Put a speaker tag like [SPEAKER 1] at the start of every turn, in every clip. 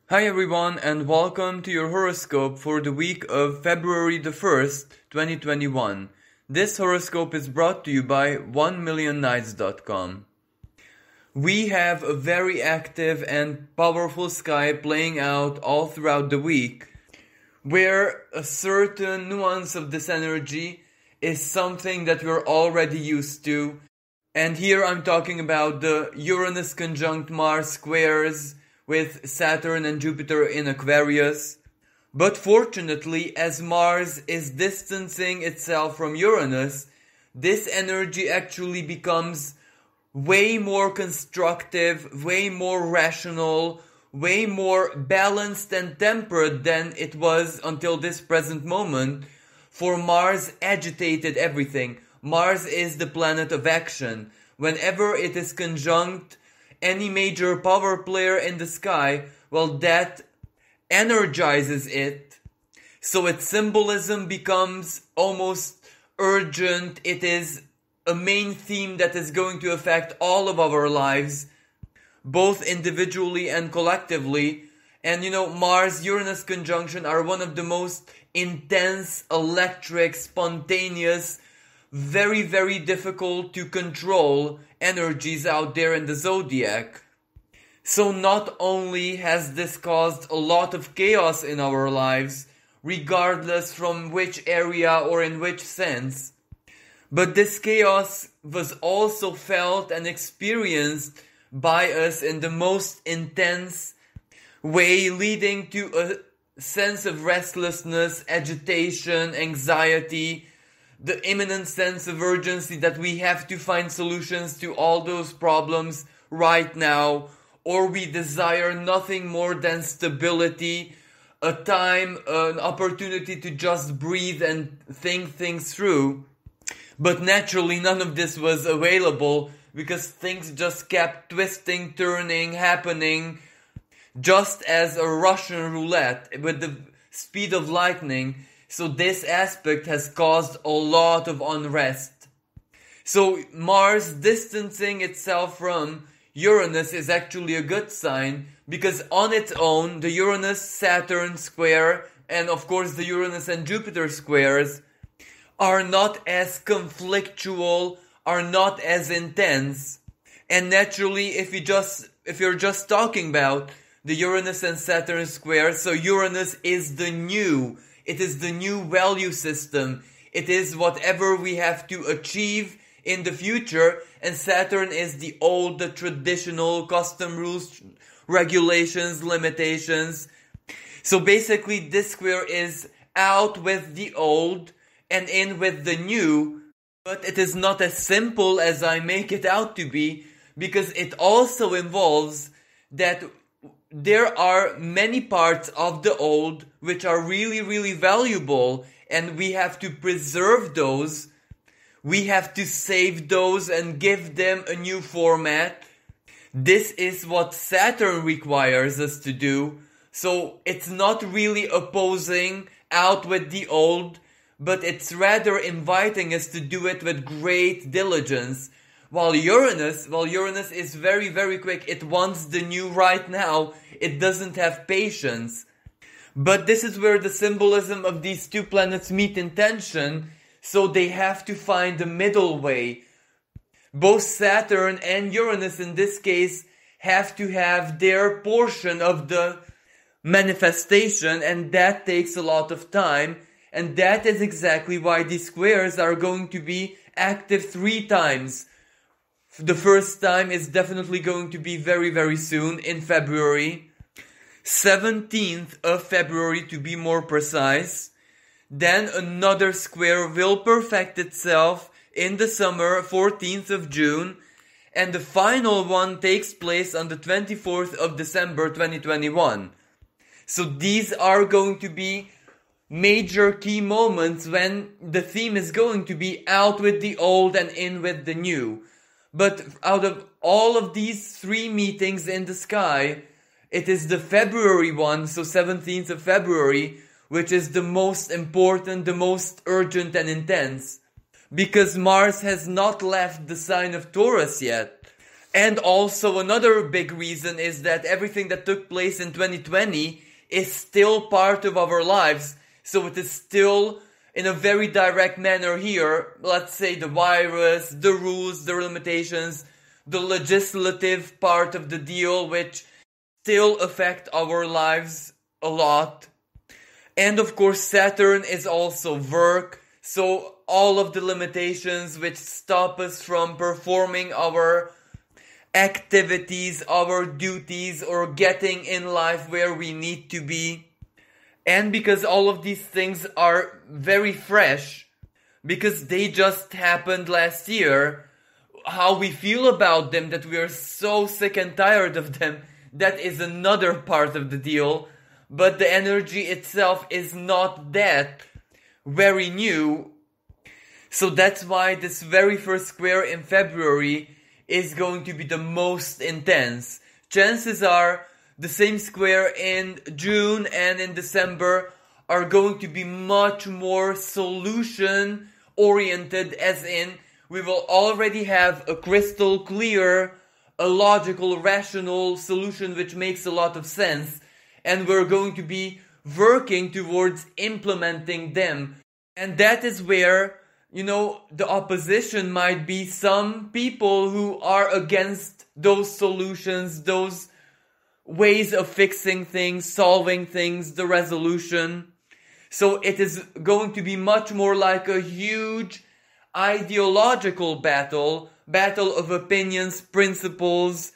[SPEAKER 1] Hi everyone and welcome to your horoscope for the week of February the 1st, 2021. This horoscope is brought to you by onemillionnights.com. We have a very active and powerful sky playing out all throughout the week, where a certain nuance of this energy is something that we're already used to. And here I'm talking about the Uranus conjunct Mars squares with Saturn and Jupiter in Aquarius. But fortunately, as Mars is distancing itself from Uranus, this energy actually becomes way more constructive, way more rational, way more balanced and tempered than it was until this present moment, for Mars agitated everything. Mars is the planet of action. Whenever it is conjunct any major power player in the sky, well, that energizes it. So its symbolism becomes almost urgent. It is a main theme that is going to affect all of our lives, both individually and collectively. And Mars-Uranus conjunction are one of the most intense, electric, spontaneous, very, very difficult to control energies out there in the zodiac. So not only has this caused a lot of chaos in our lives, regardless from which area or in which sense, but this chaos was also felt and experienced by us in the most intense way, leading to a sense of restlessness, agitation, anxiety, the imminent sense of urgency that we have to find solutions to all those problems right now, or we desire nothing more than stability, a time, an opportunity to just breathe and think things through. But naturally, none of this was available because things just kept twisting, turning, happening, just as a Russian roulette with the speed of lightning. So this aspect has caused a lot of unrest. So Mars distancing itself from Uranus is actually a good sign, because on its own, the Uranus-Saturn square and of course the Uranus and Jupiter squares are not as conflictual, are not as intense. And naturally, if you're just talking about the Uranus and Saturn square, so Uranus is the new. It is the new value system. It is whatever we have to achieve in the future. And Saturn is the old, the traditional custom rules, regulations, limitations. So basically this square is out with the old and in with the new. But it is not as simple as I make it out to be, because it also involves that there are many parts of the old which are really, really valuable, and we have to preserve those. We have to save those and give them a new format. This is what Saturn requires us to do. So it's not really opposing out with the old, but it's rather inviting us to do it with great diligence. While Uranus is very, very quick. It wants the new right now. It doesn't have patience. But this is where the symbolism of these two planets meet in tension, so they have to find a middle way. Both Saturn and Uranus in this case have to have their portion of the manifestation, and that takes a lot of time. And that is exactly why these squares are going to be active 3 times. The first time is definitely going to be very, very soon in February. 17th of February to be more precise. Then another square will perfect itself in the summer, 14th of June. And the final one takes place on the 24th of December 2021. So these are going to be major key moments when the theme is going to be out with the old and in with the new. But out of all of these 3 meetings in the sky, it is the February one, so 17th of February, which is the most important, the most urgent and intense. Because Mars has not left the sign of Taurus yet. And also another big reason is that everything that took place in 2020 is still part of our lives. So it is still in a very direct manner here. Let's say the virus, the rules, the limitations, the legislative part of the deal, which still affect our lives a lot. And of course Saturn is also work. So all of the limitations which stop us from performing our activities, our duties, or getting in life where we need to be. And because all of these things are very fresh, because they just happened last year, how we feel about them, that we are so sick and tired of them, that is another part of the deal. But the energy itself is not that very new. So that's why this very first square in February is going to be the most intense. Chances are the same square in June and in December are going to be much more solution oriented, as in we will already have a crystal clear, a logical, rational solution which makes a lot of sense, and we're going to be working towards implementing them. And that is where, the opposition might be some people who are against those solutions, those ways of fixing things, solving things, the resolution. So it is going to be much more like a huge ideological battle of opinions, principles,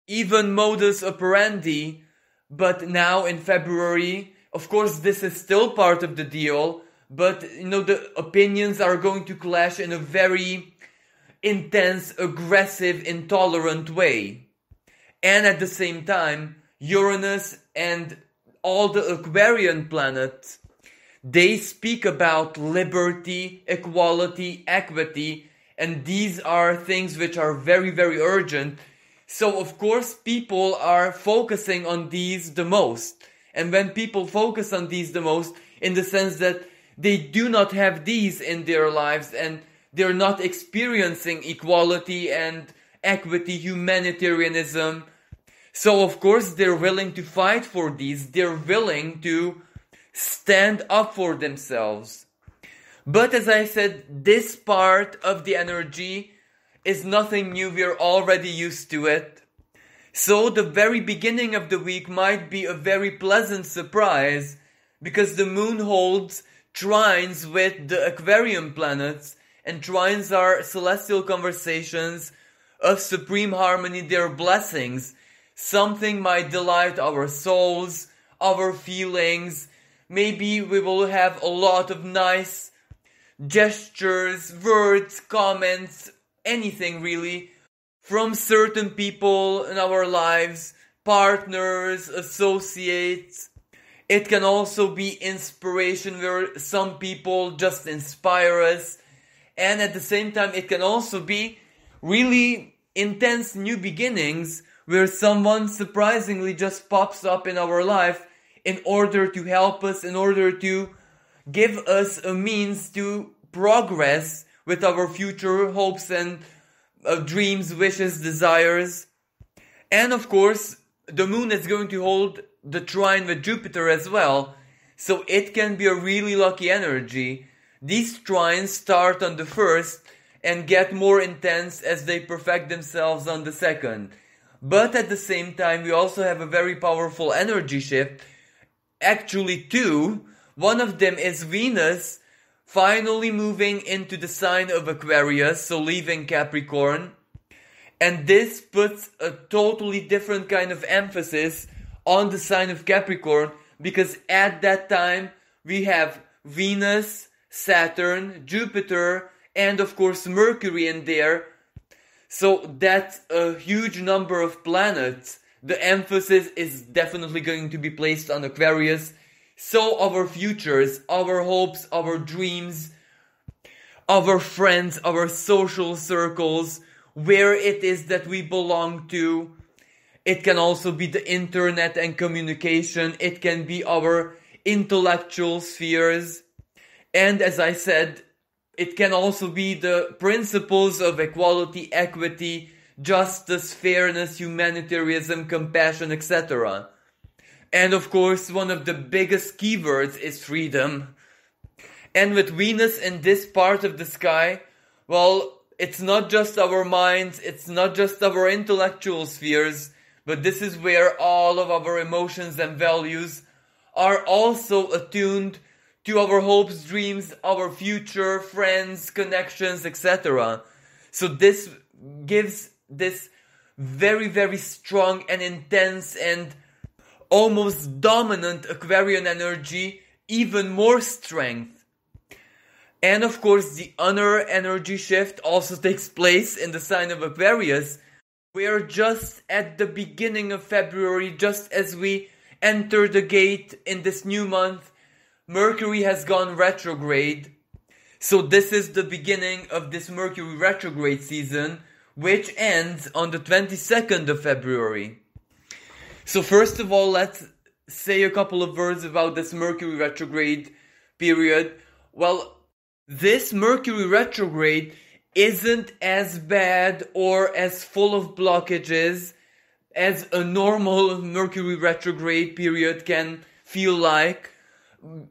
[SPEAKER 1] even modus operandi. But now in February, of course, this is still part of the deal, but the opinions are going to clash in a very intense, aggressive, intolerant way. And at the same time, Uranus and all the Aquarian planets, they speak about liberty, equality, equity, and these are things which are very, very urgent. So of course people are focusing on these the most. And when people focus on these the most, in the sense that they do not have these in their lives and they're not experiencing equality and equity, humanitarianism, so of course they're willing to fight for these, they're willing to stand up for themselves. But as I said, this part of the energy is nothing new, we're already used to it. So the very beginning of the week might be a very pleasant surprise, because the moon holds trines with the Aquarian planets, and trines are celestial conversations of supreme harmony, they're blessings. Something might delight our souls, our feelings. Maybe we will have a lot of nice gestures, words, comments, anything really, from certain people in our lives, partners, associates. It can also be inspiration, where some people just inspire us. And at the same time, it can also be really intense new beginnings, where someone surprisingly just pops up in our life in order to help us, in order to give us a means to progress with our future hopes and dreams, wishes, desires. And of course, the moon is going to hold the trine with Jupiter as well, so it can be a really lucky energy. These trines start on the 1st and get more intense as they perfect themselves on the 2nd. But at the same time, we also have a very powerful energy shift. Actually two. One of them is Venus finally moving into the sign of Aquarius, so leaving Capricorn. And this puts a totally different kind of emphasis on the sign of Capricorn, because at that time we have Venus, Saturn, Jupiter, and of course Mercury in there. So that's a huge number of planets. The emphasis is definitely going to be placed on Aquarius. So our futures, our hopes, our dreams, our friends, our social circles, where it is that we belong to. It can also be the internet and communication. It can be our intellectual spheres. And as I said, it can also be the principles of equality, equity, justice, fairness, humanitarianism, compassion, etc. And of course, one of the biggest keywords is freedom. And with Venus in this part of the sky, well, it's not just our minds, it's not just our intellectual spheres, but this is where all of our emotions and values are also attuned to our hopes, dreams, our future, friends, connections, etc. So this gives this very, very strong and intense and almost dominant Aquarian energy even more strength. And of course, the other energy shift also takes place in the sign of Aquarius. We are just at the beginning of February, just as we enter the gate in this new month. Mercury has gone retrograde. So this is the beginning of this Mercury retrograde season, which ends on the 22nd of February. So first of all, let's say a couple of words about this Mercury retrograde period. Well, this Mercury retrograde isn't as bad or as full of blockages as a normal Mercury retrograde period can feel like.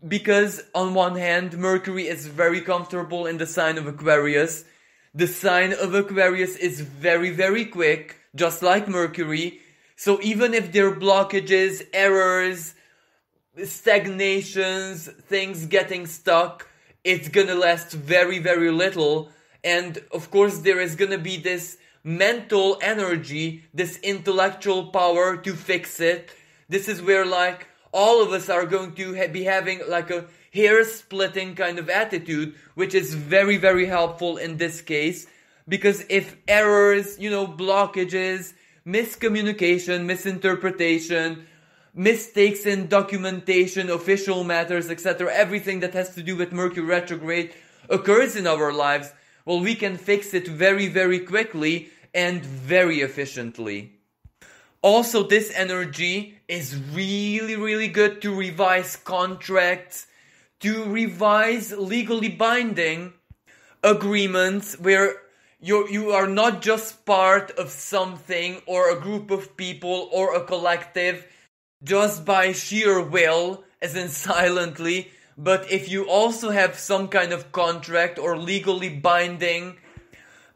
[SPEAKER 1] Because on one hand, Mercury is very comfortable in the sign of Aquarius. The sign of Aquarius is very, very quick, just like Mercury. So even if there are blockages, errors, stagnations, things getting stuck, it's gonna last very, very little. And of course there is gonna be this mental energy, this intellectual power to fix it. This is where like all of us are going to be having like a hair-splitting kind of attitude, which is very, very helpful in this case. Because if errors, blockages, miscommunication, misinterpretation, mistakes in documentation, official matters, etc., everything that has to do with Mercury retrograde occurs in our lives, well, we can fix it very, very quickly and very efficiently. Also, this energy is really, really good to revise contracts, to revise legally binding agreements where you are not just part of something or a group of people or a collective just by sheer will, as in silently, but if you also have some kind of contract or legally binding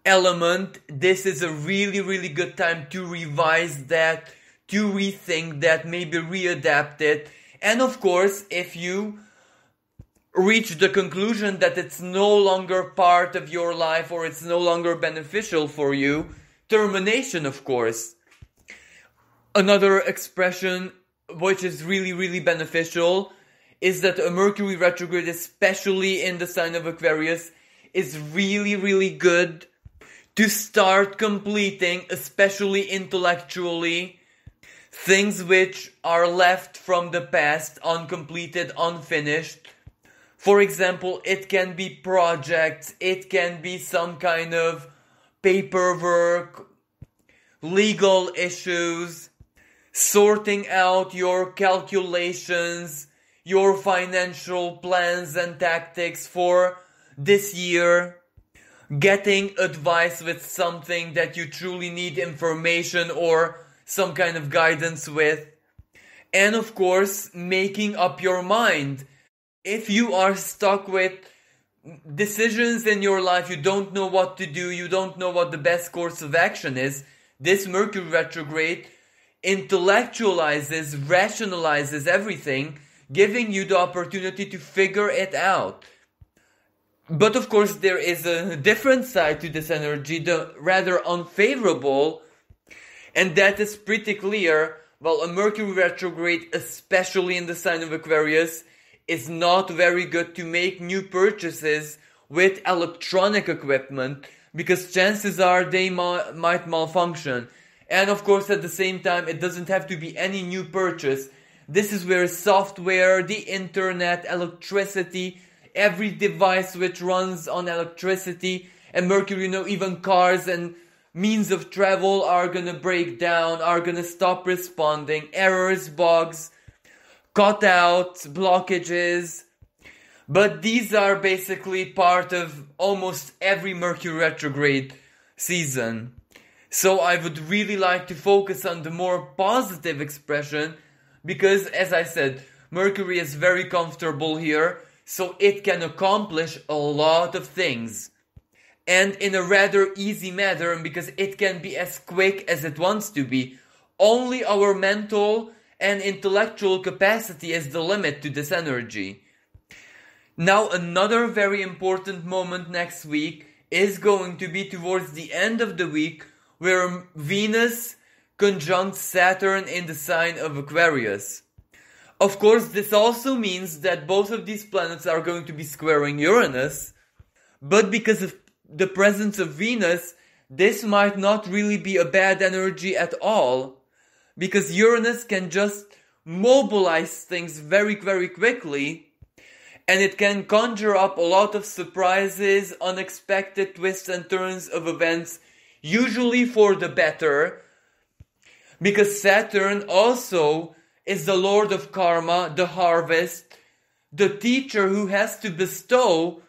[SPEAKER 1] element, this is a really, really good time to revise that, to rethink that, maybe readapt it. And of course, if you reach the conclusion that it's no longer part of your life or it's no longer beneficial for you, termination, of course. Another expression which is really, really beneficial is that a Mercury retrograde, especially in the sign of Aquarius, is really, really good to start completing, especially intellectually, things which are left from the past, uncompleted, unfinished. For example, it can be projects, it can be some kind of paperwork, legal issues, sorting out your calculations, your financial plans and tactics for this year, getting advice with something that you truly need information or some kind of guidance with, and of course, making up your mind. If you are stuck with decisions in your life, you don't know what to do, you don't know what the best course of action is, this Mercury retrograde intellectualizes, rationalizes everything, giving you the opportunity to figure it out. But of course there is a different side to this energy, the rather unfavorable, and that is pretty clear. Well, a Mercury retrograde, especially in the sign of Aquarius, is not very good to make new purchases with electronic equipment, because chances are they might malfunction. And of course at the same time, it doesn't have to be any new purchase. This is where software, the internet, electricity, every device which runs on electricity, and Mercury, even cars and means of travel are gonna break down, are gonna stop responding, errors, bugs, cutouts, blockages. But these are basically part of almost every Mercury retrograde season. So I would really like to focus on the more positive expression because, as I said, Mercury is very comfortable here, so it can accomplish a lot of things. And in a rather easy manner, because it can be as quick as it wants to be. Only our mental and intellectual capacity is the limit to this energy. Now, another very important moment next week is going to be towards the end of the week, where Venus conjunct Saturn in the sign of Aquarius. Of course, this also means that both of these planets are going to be squaring Uranus, but because of the presence of Venus, this might not really be a bad energy at all, because Uranus can just mobilize things very, very quickly, and it can conjure up a lot of surprises, unexpected twists and turns of events, usually for the better, because Saturn also is the lord of karma, the harvest, the teacher who has to bestow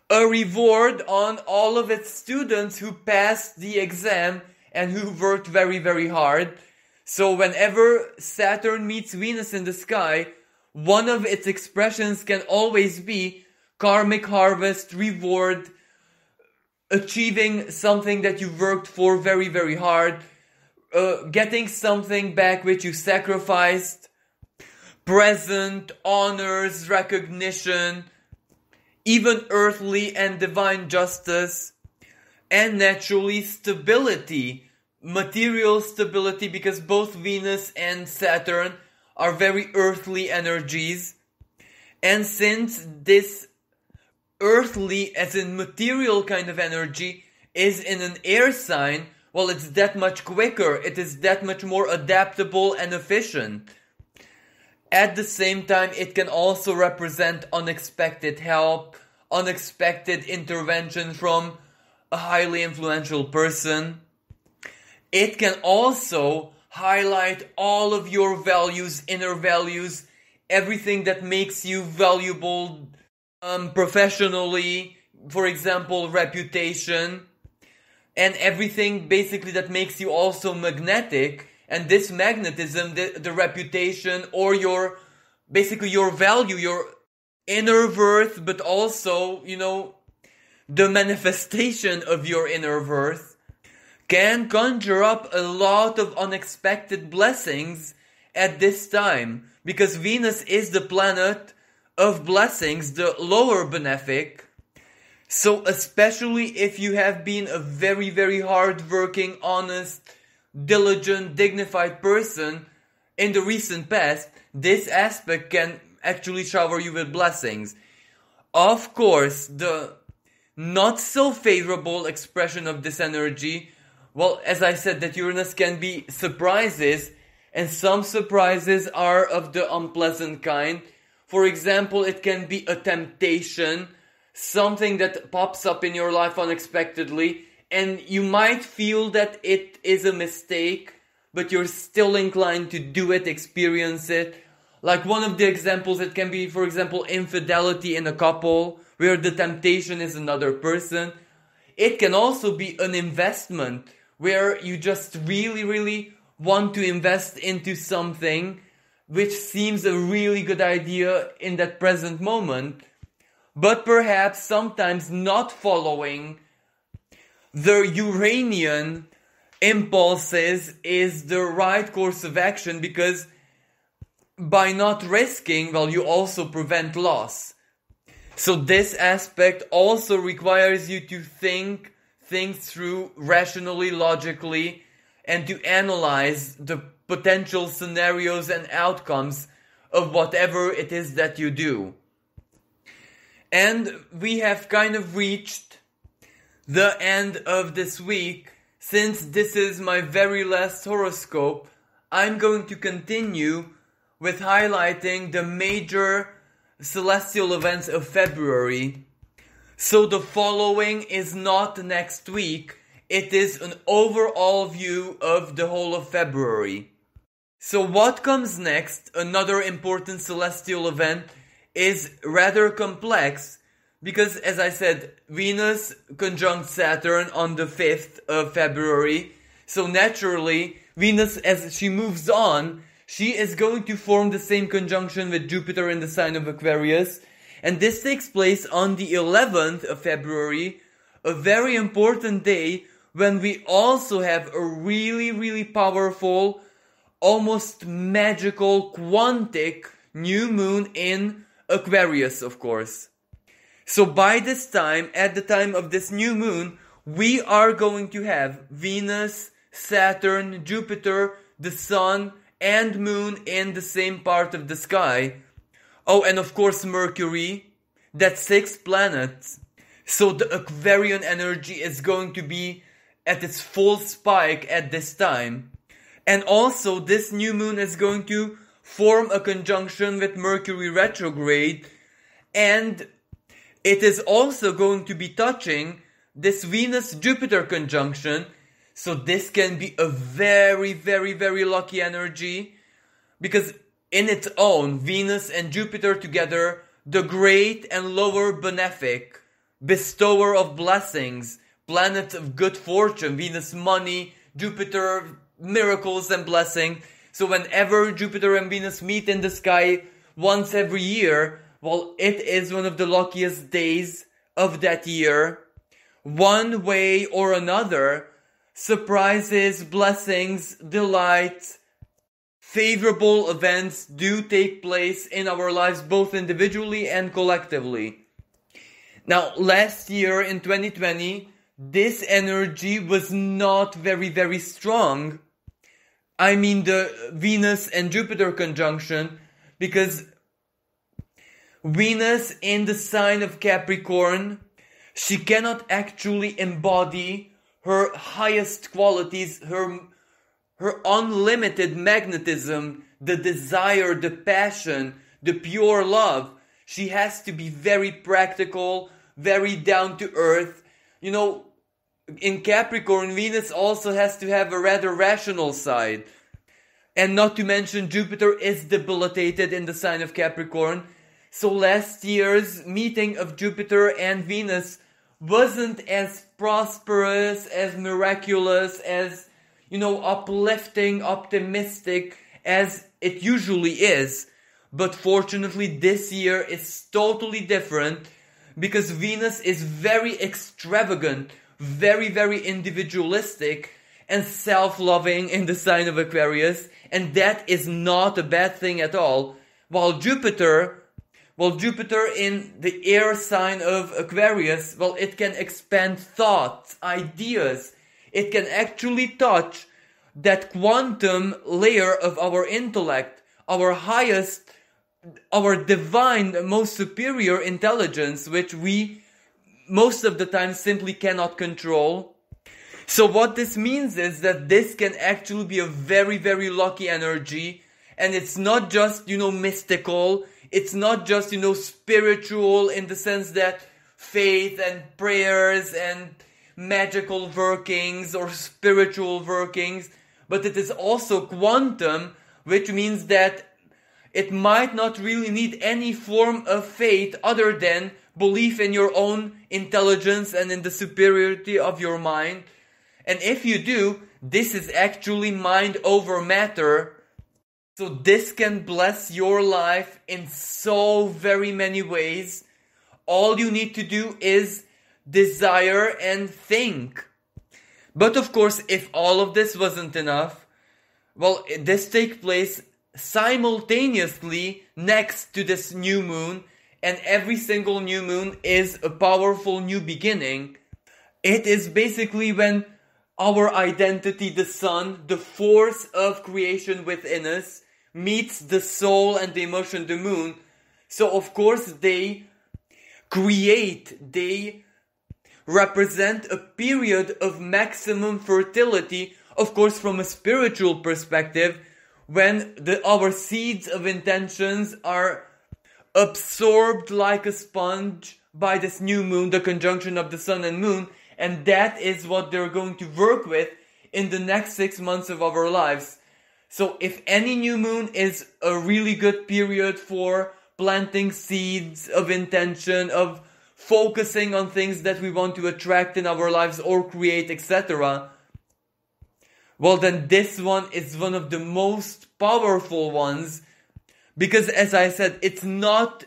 [SPEAKER 1] a reward on all of its students who passed the exam and who worked very, very hard. So whenever Saturn meets Venus in the sky, one of its expressions can always be karmic harvest, reward, achieving something that you worked for very, very hard, getting something back which you sacrificed, present, honors, recognition, even earthly and divine justice, and naturally stability, material stability, because both Venus and Saturn are very earthly energies. And since this earthly, as in material kind of energy, is in an air sign, well, it's that much quicker, it is that much more adaptable and efficient. At the same time, it can also represent unexpected help, unexpected intervention from a highly influential person. It can also highlight all of your values, inner values, everything that makes you valuable professionally, for example, reputation, and everything basically that makes you also magnetic. And this magnetism, the reputation, or your value, your inner worth, but also, the manifestation of your inner worth, can conjure up a lot of unexpected blessings at this time. Because Venus is the planet of blessings, the lower benefic. So especially if you have been a very, very hard-working, honest, diligent, dignified person in the recent past, this aspect can actually shower you with blessings. Of course, the not so favorable expression of this energy, well, as I said, that Uranus can be surprises, and some surprises are of the unpleasant kind. For example, it can be a temptation, something that pops up in your life unexpectedly, and you might feel that it is a mistake, but you're still inclined to do it, experience it. Like one of the examples, it can be, for example, infidelity in a couple, where the temptation is another person. It can also be an investment, where you just really, really want to invest into something, which seems a really good idea in that present moment, but perhaps sometimes not following the Uranian impulses is the right course of action, because by not risking, well, you also prevent loss. So this aspect also requires you to think things through rationally, logically, and to analyze the potential scenarios and outcomes of whatever it is that you do. And we have kind of reached the end of this week. Since this is my very last horoscope, I'm going to continue with highlighting the major celestial events of February. So the following is not next week, it is an overall view of the whole of February. So what comes next, another important celestial event, is rather complex, because as I said, Venus conjunct Saturn on the 5th of February. So naturally, Venus, as she moves on, she is going to form the same conjunction with Jupiter in the sign of Aquarius. And this takes place on the 11th of February, a very important day when we also have a really, really powerful, almost magical, quantic new moon in Aquarius, of course. So by this time, at the time of this new moon, we are going to have Venus, Saturn, Jupiter, the Sun, and Moon in the same part of the sky. Oh, and of course Mercury. That's 6 planets. So the Aquarian energy is going to be at its full spike at this time. And also this new moon is going to form a conjunction with Mercury retrograde, and it is also going to be touching this Venus-Jupiter conjunction. So this can be a very, very, very lucky energy, because in its own, Venus and Jupiter together, the great and lower benefic, bestower of blessings, planets of good fortune, Venus money, Jupiter miracles and blessing. So whenever Jupiter and Venus meet in the sky once every year, well, it is one of the luckiest days of that year. One way or another, surprises, blessings, delights, favorable events do take place in our lives, both individually and collectively. Now, last year in 2020, this energy was not very, very strong. I mean the Venus and Jupiter conjunction, because Venus in the sign of Capricorn, she cannot actually embody her highest qualities, her unlimited magnetism, the desire, the passion, the pure love. She has to be very practical, very down to earth. You know, in Capricorn, Venus also has to have a rather rational side. And not to mention, Jupiter is debilitated in the sign of Capricorn. So last year's meeting of Jupiter and Venus wasn't as prosperous, as miraculous, as, uplifting, optimistic as it usually is. But fortunately, this year is totally different, because Venus is very extravagant, very, very individualistic and self-loving in the sign of Aquarius, and that is not a bad thing at all. While Jupiter in the air sign of Aquarius, it can expand thoughts, ideas. It can actually touch that quantum layer of our intellect, our highest, our divine, most superior intelligence, which we most of the time simply cannot control. So what this means is that this can actually be a very, very lucky energy, and it's not just, mystical. It's not just, spiritual in the sense that faith and prayers and magical workings or spiritual workings, but it is also quantum, which means that it might not really need any form of faith other than belief in your own intelligence and in the superiority of your mind. And if you do, this is actually mind over matter. So this can bless your life in so very many ways. All you need to do is desire and think. But of course, if all of this wasn't enough, this takes place simultaneously next to this new moon, and every single new moon is a powerful new beginning. It is basically when our identity, the sun, the force of creation within us, meets the soul and the emotion, the moon. So of course they represent a period of maximum fertility, of course from a spiritual perspective, when our seeds of intentions are absorbed like a sponge by this new moon, the conjunction of the sun and moon, and that is what they're going to work with in the next 6 months of our lives. So if any new moon is a really good period for planting seeds of intention, of focusing on things that we want to attract in our lives or create, etc. well then this one is one of the most powerful ones, because as I said, it's not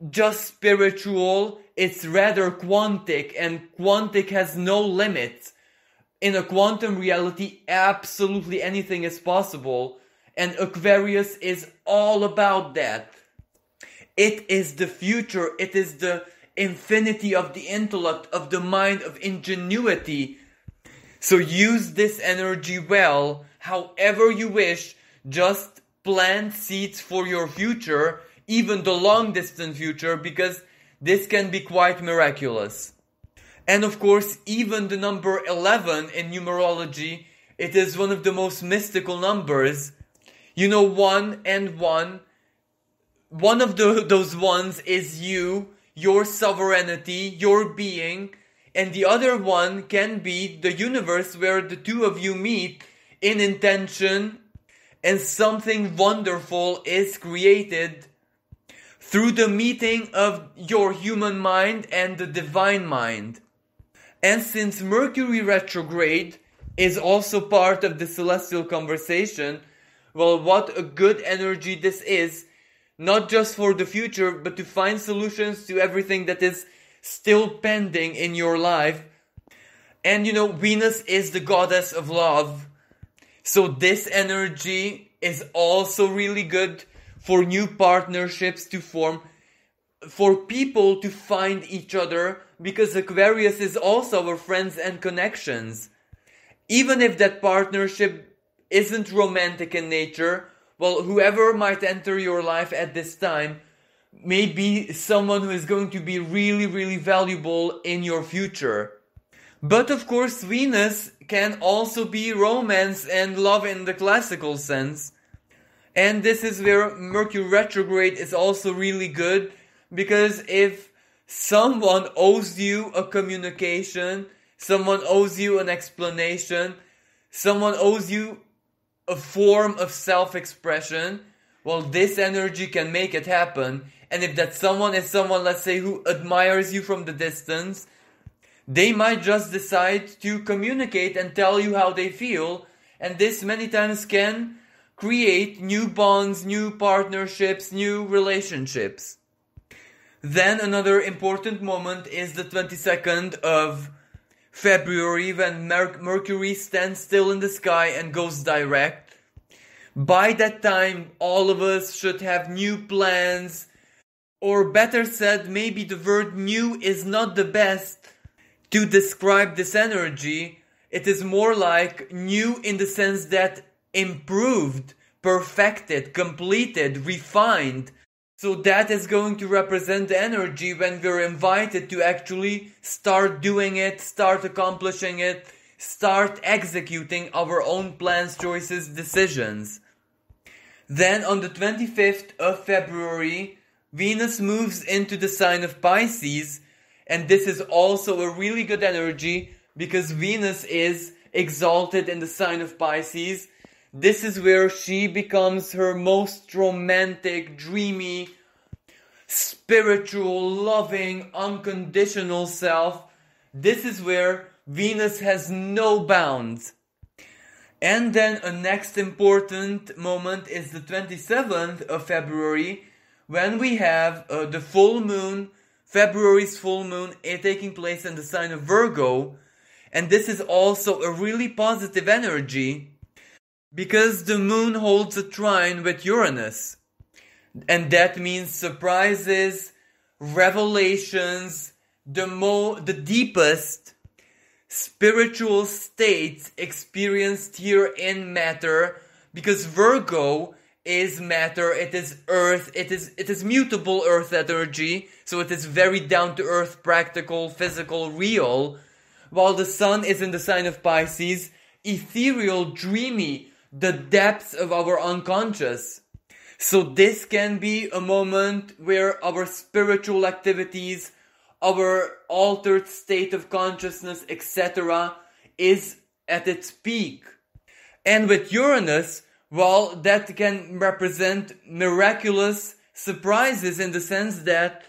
[SPEAKER 1] just spiritual, it's rather quantic, and quantic has no limits. In a quantum reality, absolutely anything is possible, and Aquarius is all about that. It is the future, it is the infinity of the intellect, of the mind, of ingenuity. So use this energy well, however you wish. Just plant seeds for your future, even the long distance future, because this can be quite miraculous. And of course, even the number 11 in numerology, it is one of the most mystical numbers. You know, 1 and 1. One of those ones is you, your sovereignty, your being, and the other one can be the universe where the two of you meet in intention, and something wonderful is created through the meeting of your human mind and the divine mind. And since Mercury retrograde is also part of the celestial conversation, well, what a good energy this is, not just for the future, but to find solutions to everything that is still pending in your life. And you know, Venus is the goddess of love. So this energy is also really good for new partnerships to form, for people to find each other, because Aquarius is also our friends and connections. Even if that partnership isn't romantic in nature, well, whoever might enter your life at this time may be someone who is going to be really, really valuable in your future. But of course, Venus can also be romance and love in the classical sense. And this is where Mercury retrograde is also really good, because if someone owes you a communication, someone owes you an explanation, someone owes you a form of self-expression, well, this energy can make it happen. And if that someone is someone, let's say, who admires you from the distance, they might just decide to communicate and tell you how they feel. And this many times can create new bonds, new partnerships, new relationships. Then another important moment is the 22nd of February, when Mercury stands still in the sky and goes direct. By that time, all of us should have new plans, or better said, maybe the word new is not the best to describe this energy. It is more like new in the sense that improved, perfected, completed, refined. So that is going to represent the energy when we're invited to actually start doing it, start accomplishing it, start executing our own plans, choices, decisions. Then on the 25th of February, Venus moves into the sign of Pisces, and this is also a really good energy because Venus is exalted in the sign of Pisces. This is where she becomes her most romantic, dreamy, spiritual, loving, unconditional self. This is where Venus has no bounds. And then a next important moment is the 27th of February, when we have the full moon, February's full moon, taking place in the sign of Virgo. And this is also a really positive energy, because the moon holds a trine with Uranus. And that means surprises, revelations, the deepest spiritual states experienced here in matter, because Virgo is matter, it is earth, it is mutable earth energy, so it is very down to earth, practical, physical, real, while the sun is in the sign of Pisces, ethereal, dreamy, the depths of our unconscious. So this can be a moment where our spiritual activities, our altered state of consciousness, etc. is at its peak. And with Uranus, well, that can represent miraculous surprises in the sense that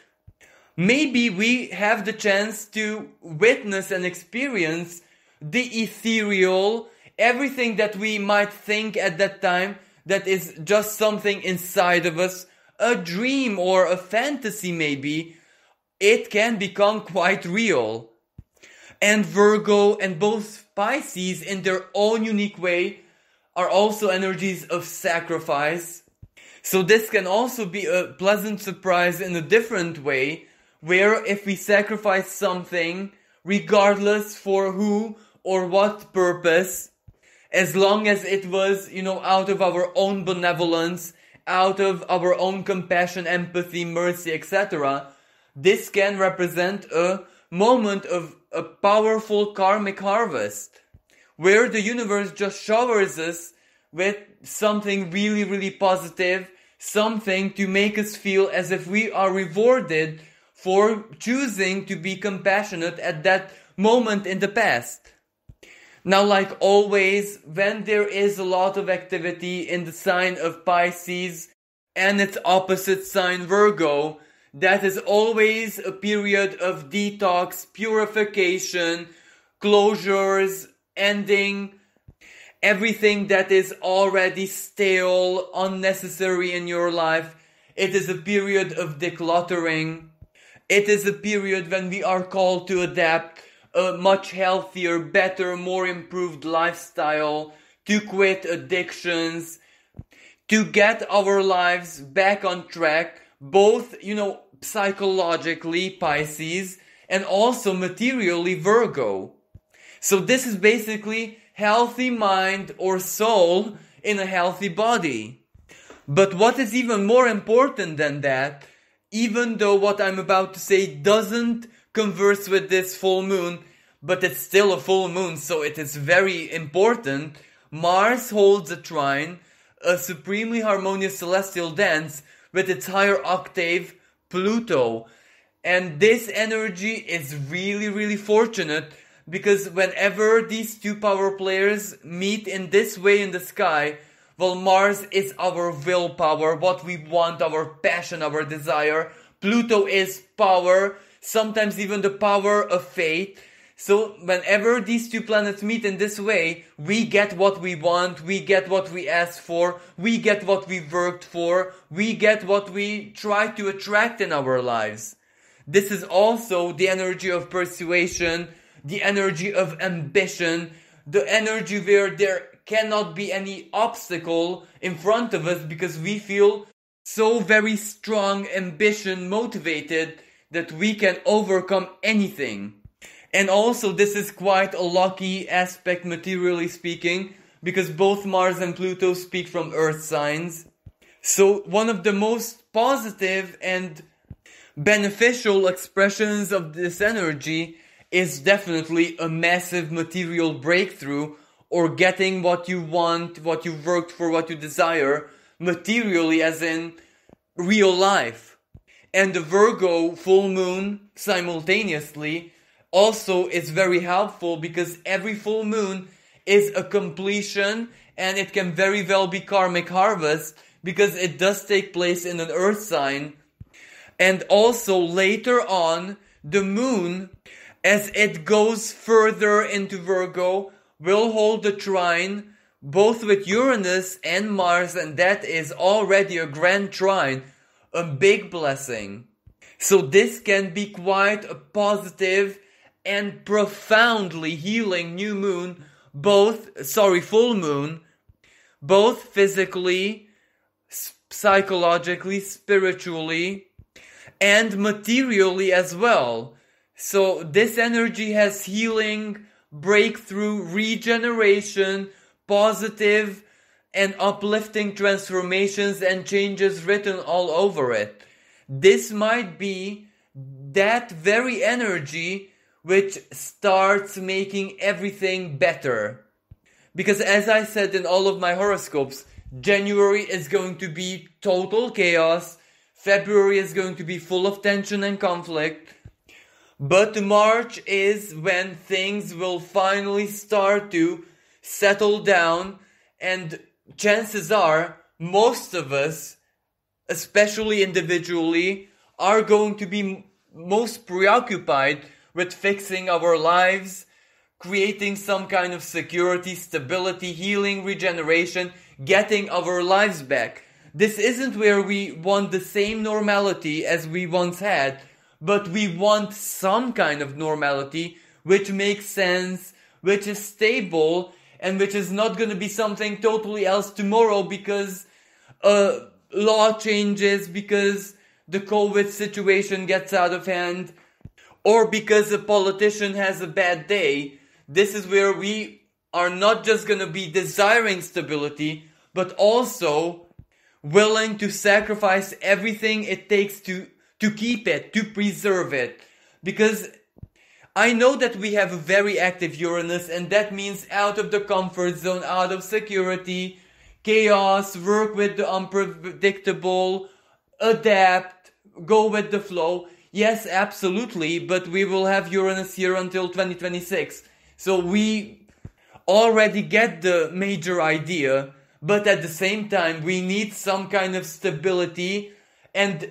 [SPEAKER 1] maybe we have the chance to witness and experience the ethereal everything that we might think at that time that is just something inside of us, a dream or a fantasy maybe, it can become quite real. And Virgo and both Pisces in their own unique way are also energies of sacrifice. So this can also be a pleasant surprise in a different way, where if we sacrifice something, regardless for who or what purpose, as long as it was, out of our own benevolence, out of our own compassion, empathy, mercy, etc., this can represent a moment of a powerful karmic harvest, where the universe just showers us with something really, really positive, something to make us feel as if we are rewarded for choosing to be compassionate at that moment in the past. Now, like always, when there is a lot of activity in the sign of Pisces and its opposite sign Virgo, that is always a period of detox, purification, closures, ending everything that is already stale, unnecessary in your life. It is a period of decluttering. It is a period when we are called to adapt a much healthier, better, more improved lifestyle, to quit addictions, to get our lives back on track, both, psychologically, Pisces, and also materially, Virgo. So this is basically healthy mind or soul in a healthy body. But what is even more important than that, even though what I'm about to say doesn't converse with this full moon, but it's still a full moon, so it is very important, Mars holds a trine, a supremely harmonious celestial dance with its higher octave, Pluto. And this energy is really, really fortunate, because whenever these two power players meet in this way in the sky, well, Mars is our willpower, what we want, our passion, our desire. Pluto is power, sometimes even the power of fate. So whenever these two planets meet in this way, we get what we want, we get what we ask for, we get what we worked for, we get what we try to attract in our lives. This is also the energy of persuasion, the energy of ambition, the energy where there cannot be any obstacle in front of us because we feel so very strong, ambition, motivated that we can overcome anything. And also this is quite a lucky aspect materially speaking, because both Mars and Pluto speak from earth signs. So one of the most positive and beneficial expressions of this energy is definitely a massive material breakthrough, or getting what you want, what you worked for, what you desire, materially as in real life. And the Virgo full moon simultaneously also is very helpful, because every full moon is a completion, and it can very well be karmic harvest, because it does take place in an earth sign. And also later on, the moon, as it goes further into Virgo, will hold a trine both with Uranus and Mars, and that is already a grand trine, a big blessing. So this can be quite a positive and profoundly healing new moon, full moon, both physically, psychologically, spiritually, and materially as well. So this energy has healing, breakthrough, regeneration, positive and uplifting transformations and changes written all over it. This might be that very energy which starts making everything better. Because as I said in all of my horoscopes, January is going to be total chaos, February is going to be full of tension and conflict, but March is when things will finally start to settle down, and chances are most of us, especially individually, are going to be most preoccupied with fixing our lives, creating some kind of security, stability, healing, regeneration, getting our lives back. This isn't where we want the same normality as we once had, but we want some kind of normality which makes sense, which is stable, and which is not going to be something totally else tomorrow because law changes, because the COVID situation gets out of hand, or because a politician has a bad day. This is where we are not just going to be desiring stability, but also willing to sacrifice everything it takes to keep it, to preserve it. Because I know that we have a very active Uranus, and that means out of the comfort zone, out of security, chaos, work with the unpredictable, adapt, go with the flow. Yes, absolutely, but we will have Uranus here until 2026. So we already get the major idea, but at the same time, we need some kind of stability and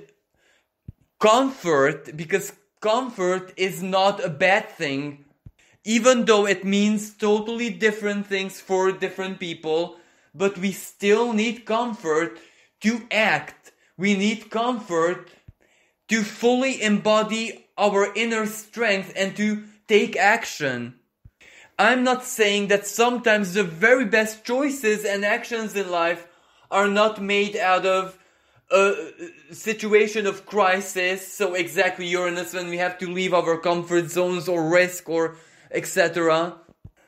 [SPEAKER 1] comfort, because comfort is not a bad thing, even though it means totally different things for different people, but we still need comfort to act. We need comfort to fully embody our inner strength and to take action. I'm not saying that sometimes the very best choices and actions in life are not made out of a situation of crisis, so exactly Uranus, when we have to leave our comfort zones or risk or etc.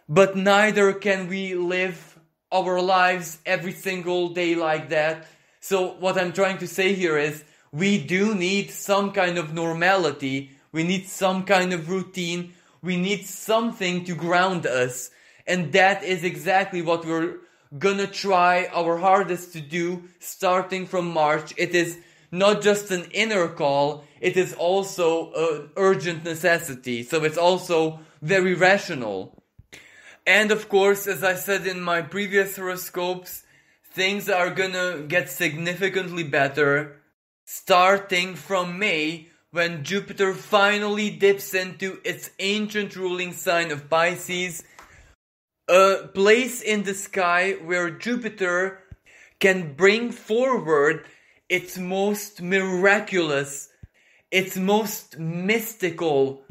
[SPEAKER 1] But neither can we live our lives every single day like that. So what I'm trying to say here is we do need some kind of normality, we need some kind of routine, we need something to ground us. And that is exactly what we're gonna try our hardest to do starting from March. It is not just an inner call, it is also an urgent necessity. So it's also very rational. And of course, as I said in my previous horoscopes, things are gonna get significantly better starting from May, when Jupiter finally dips into its ancient ruling sign of Pisces, a place in the sky where Jupiter can bring forward its most miraculous, its most mystical,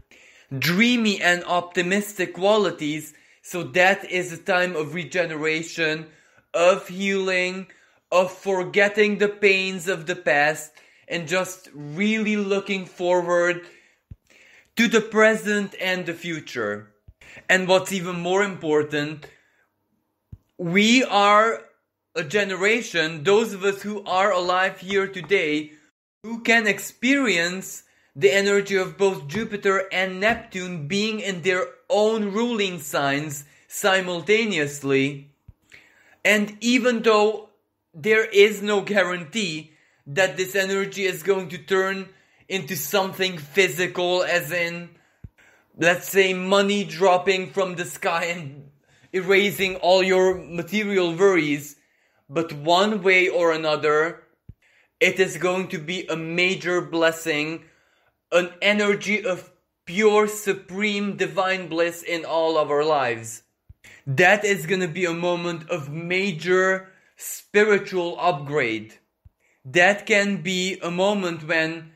[SPEAKER 1] dreamy and optimistic qualities. So that is a time of regeneration, of healing, of forgetting the pains of the past, and just really looking forward to the present and the future. And what's even more important, we are a generation, those of us who are alive here today, who can experience the energy of both Jupiter and Neptune being in their own ruling signs simultaneously. And even though there is no guarantee that this energy is going to turn into something physical, as in, let's say, money dropping from the sky and erasing all your material worries, but one way or another, it is going to be a major blessing, an energy of pure, supreme, divine bliss in all of our lives. That is going to be a moment of major spiritual upgrade. That can be a moment when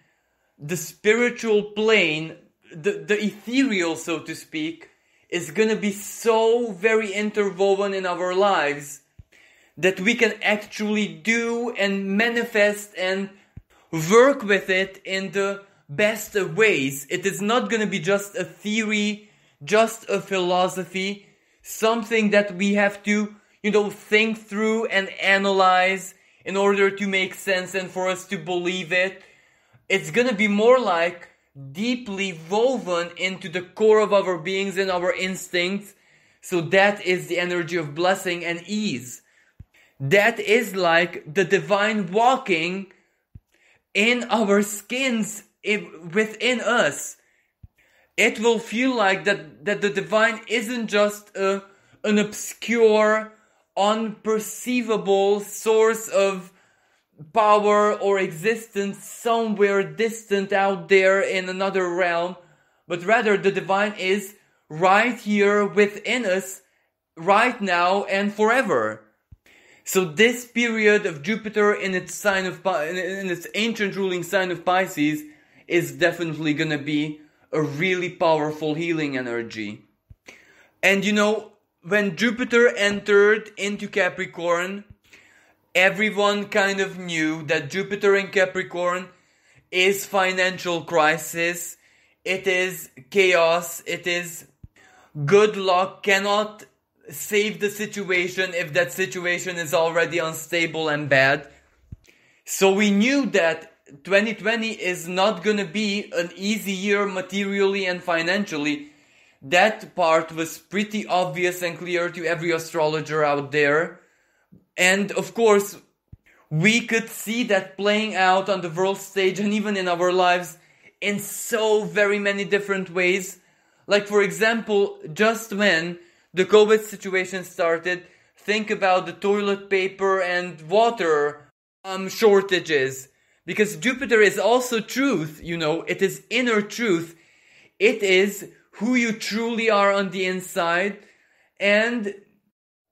[SPEAKER 1] the spiritual plane, the ethereal, so to speak, is going to be so very interwoven in our lives that we can actually do and manifest and work with it in the best of ways. It is not going to be just a theory, just a philosophy, something that we have to, think through and analyze in order to make sense and for us to believe it. It's gonna be more like deeply woven into the core of our beings and our instincts. So that is the energy of blessing and ease. That is like the divine walking in our skins, within us. It will feel like that the divine isn't just an obscure, unperceivable source of power or existence somewhere distant out there in another realm, but rather the divine is right here within us, right now and forever. So this period of Jupiter in its in its ancient ruling sign of Pisces is definitely gonna be a really powerful healing energy. And when Jupiter entered into Capricorn, everyone kind of knew that Jupiter in Capricorn is financial crisis, it is chaos, it is good luck, cannot save the situation if that situation is already unstable and bad. So we knew that 2020 is not gonna be an easy year materially and financially. That part was pretty obvious and clear to every astrologer out there. And of course, we could see that playing out on the world stage and even in our lives in so very many different ways. Like for example, just when the COVID situation started, think about the toilet paper and water shortages. Because Jupiter is also truth, it is inner truth. It is who you truly are on the inside. And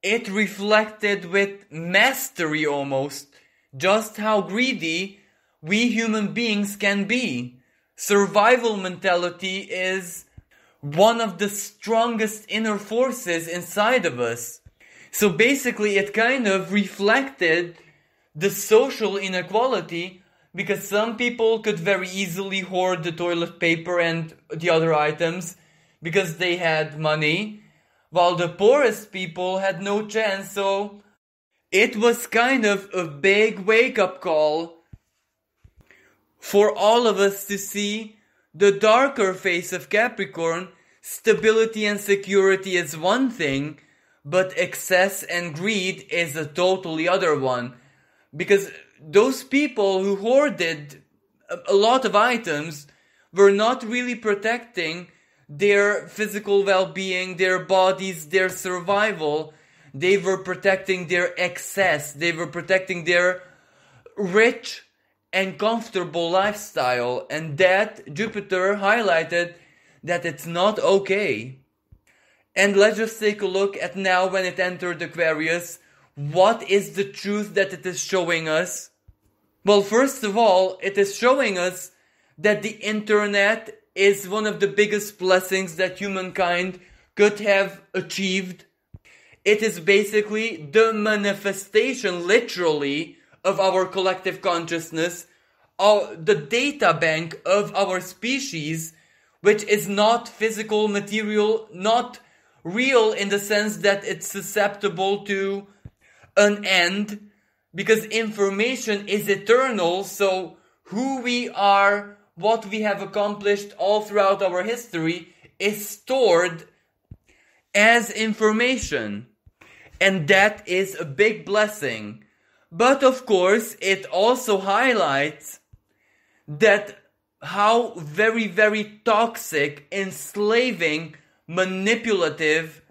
[SPEAKER 1] it reflected with mastery almost just how greedy we human beings can be. Survival mentality is one of the strongest inner forces inside of us. So basically it kind of reflected the social inequality, because some people could very easily hoard the toilet paper and the other items because they had money, while the poorest people had no chance. So it was kind of a big wake-up call for all of us to see the darker face of Capricorn. Stability and security is one thing, but excess and greed is a totally other one. Because those people who hoarded a lot of items were not really protecting their physical well-being, their bodies, their survival. They were protecting their excess. They were protecting their rich and comfortable lifestyle. And that Jupiter highlighted that it's not okay. And let's just take a look at now when it entered Aquarius. What is the truth that it is showing us? Well, first of all, it is showing us that the internet is one of the biggest blessings that humankind could have achieved. It is basically the manifestation, literally, of our collective consciousness, the data bank of our species, which is not physical, material, not real in the sense that it's susceptible to an end, because information is eternal. So who we are, what we have accomplished all throughout our history is stored as information. And that is a big blessing. But of course, it also highlights that how very, very toxic, enslaving, manipulative,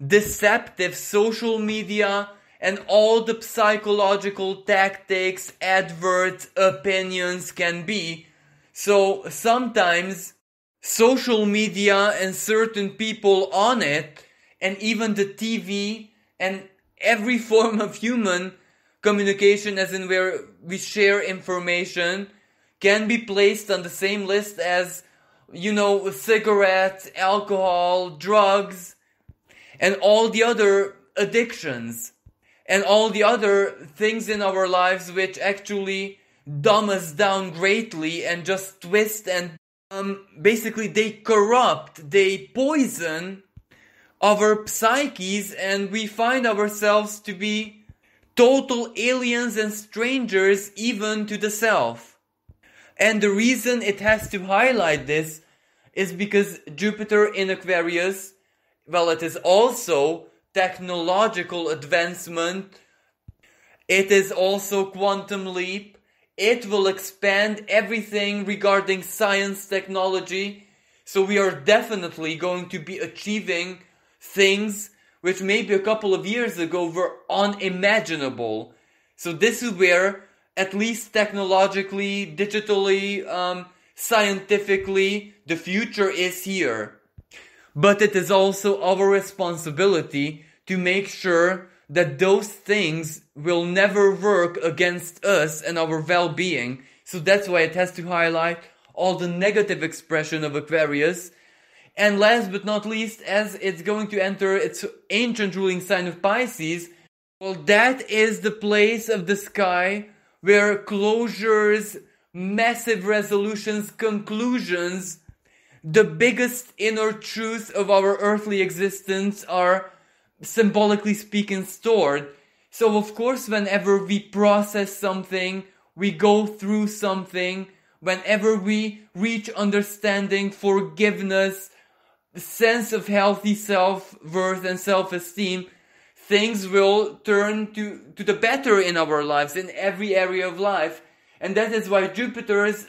[SPEAKER 1] deceptive social media and all the psychological tactics, adverts, opinions can be. So sometimes social media and certain people on it, and even the TV and every form of human communication, as in where we share information, can be placed on the same list as, cigarettes, alcohol, drugs, and all the other addictions, and all the other things in our lives which actually dumb us down greatly and just twist and basically they corrupt, they poison our psyches, and we find ourselves to be total aliens and strangers even to the self. And the reason it has to highlight this is because Jupiter in Aquarius, well, it is also technological advancement. It is also quantum leap. It will expand everything regarding science, technology. So we are definitely going to be achieving things which maybe a couple of years ago were unimaginable. So this is where, at least technologically, digitally, scientifically, the future is here. But it is also our responsibility to make sure that those things will never work against us and our well-being. So that's why it has to highlight all the negative expression of Aquarius. And last but not least, as it's going to enter its ancient ruling sign of Pisces, well, that is the place of the sky where closures, massive resolutions, conclusions, the biggest inner truths of our earthly existence are, symbolically speaking, stored. So of course, whenever we process something, we go through something, whenever we reach understanding, forgiveness, sense of healthy self-worth and self-esteem, things will turn to the better in our lives, in every area of life. And that is why Jupiter's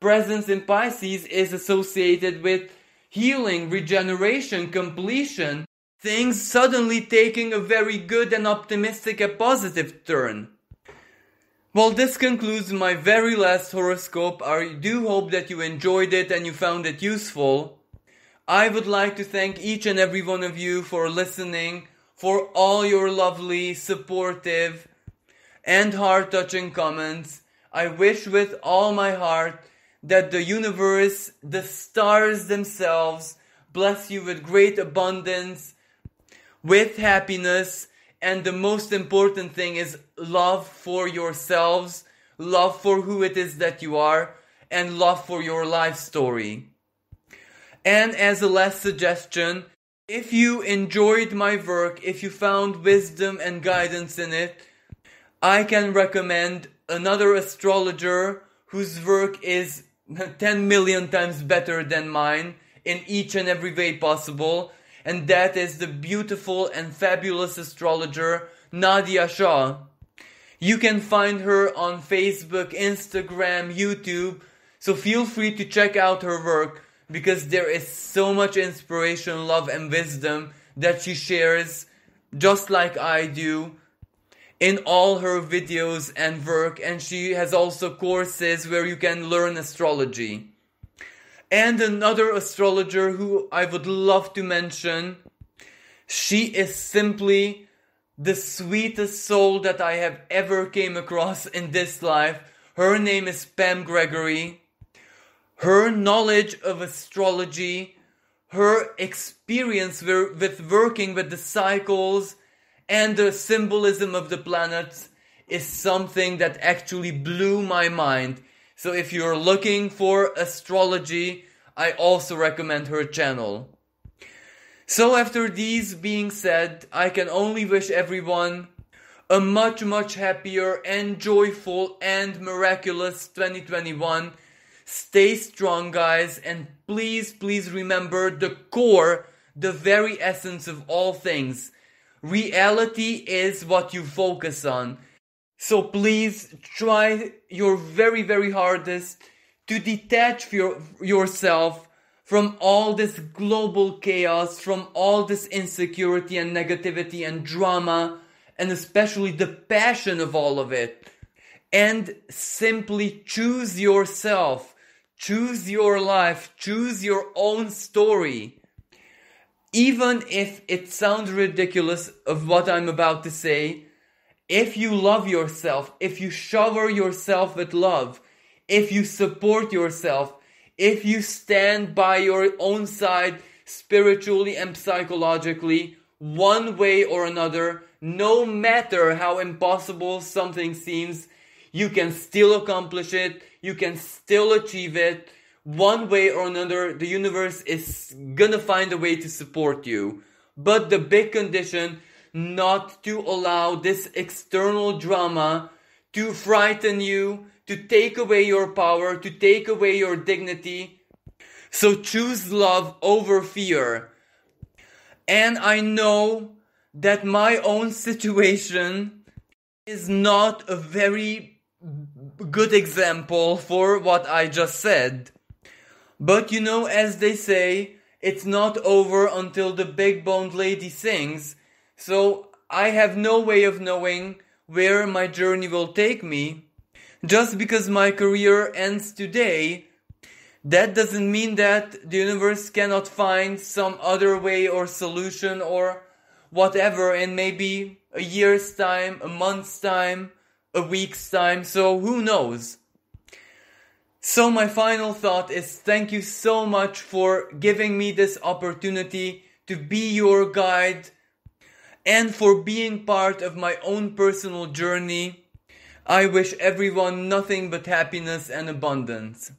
[SPEAKER 1] presence in Pisces is associated with healing, regeneration, completion, things suddenly taking a very good and optimistic and positive turn. Well, this concludes my very last horoscope. I do hope that you enjoyed it and you found it useful. I would like to thank each and every one of you for listening, for all your lovely, supportive, and heart-touching comments. I wish with all my heart that the universe, the stars themselves, bless you with great abundance, with happiness, and the most important thing is love for yourselves, love for who it is that you are, and love for your life story. And as a last suggestion, if you enjoyed my work, if you found wisdom and guidance in it, I can recommend another astrologer whose work is 10 million times better than mine in each and every way possible, and that is the beautiful and fabulous astrologer Nadia Shah. You can find her on Facebook, Instagram, YouTube, so feel free to check out her work, because there is so much inspiration, love, and wisdom that she shares, just like I do, in all her videos and work. And she has also courses where you can learn astrology. And another astrologer who I would love to mention, she is simply the sweetest soul that I have ever came across in this life. Her name is Pam Gregory. Her knowledge of astrology, her experience with working with the cycles and the symbolism of the planets is something that actually blew my mind. So if you're looking for astrology, I also recommend her channel. So after these being said, I can only wish everyone a much, much happier and joyful and miraculous 2021. Stay strong, guys, and please, please remember the core, the very essence of all things. Reality is what you focus on. So please try your very, very hardest to detach yourself from all this global chaos, from all this insecurity and negativity and drama, and especially the passion of all of it. And simply choose yourself, choose your life, choose your own story. Even if it sounds ridiculous of what I'm about to say, if you love yourself, if you shower yourself with love, if you support yourself, if you stand by your own side spiritually and psychologically, one way or another, no matter how impossible something seems, you can still accomplish it, you can still achieve it. One way or another, the universe is gonna find a way to support you. But the big condition, not to allow this external drama to frighten you, to take away your power, to take away your dignity. So choose love over fear. And I know that my own situation is not a very good example for what I just said. But you know, as they say, it's not over until the big boned lady sings. So I have no way of knowing where my journey will take me. Just because my career ends today That doesn't mean that the universe cannot find some other way or solution or whatever in maybe a year's time, a month's time, a week's time, so who knows? So my final thought is thank you so much for giving me this opportunity to be your guide and for being part of my own personal journey. I wish everyone nothing but happiness and abundance.